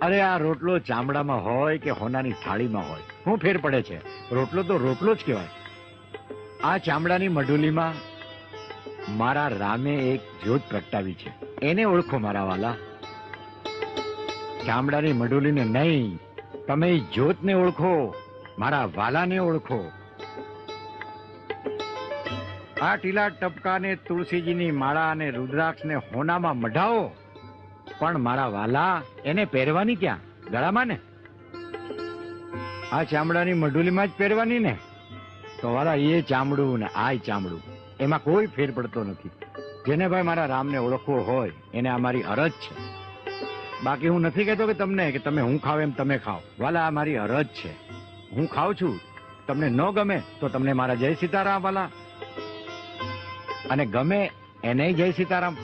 અરે આ રોટલો ચામડામાં હોય કે હોનાની થાળીમાં હોય, શું ફેર પડે છે? રોટલો તો રોટલો જ કહેવાય. આ ચામડાની મઢુલીમાં મારા રામે એક જ્યોત પ્રગટાવી છે. એને ઓળખો મારા વાલા. ચામડાની મઢુલીને નહીં, તમે જ્યોતને ઓળખો, મારા વાલાને ઓળખો. આ ટીલા ટપકાને, તુલસીજીની માળા અને રુદ્રાક્ષને હોનામાં મઢાવો, પણ મારા વાલા એને પહેરવાની ક્યાં? ગળામાં ને. આ ચામડાની મઢુલીમાં જ પહેરવાની ને. તો વાલા એ ચામડું ને આ ચામડું, એમાં કોઈ ફેર પડતો નથી. જેને ભાઈ મારા રામને ઓળખવો હોય એને આ મારી અરજ છે. બાકી હું નથી કહેતો કે તમને કે તમે હું ખાવ એમ તમે ખાઓ. વાલા આ મારી અરજ છે. હું ખાઉં છું, તમને ન ગમે તો તમને મારા જય સીતારામ વાલા, અને ગમે એને જય સીતારામ.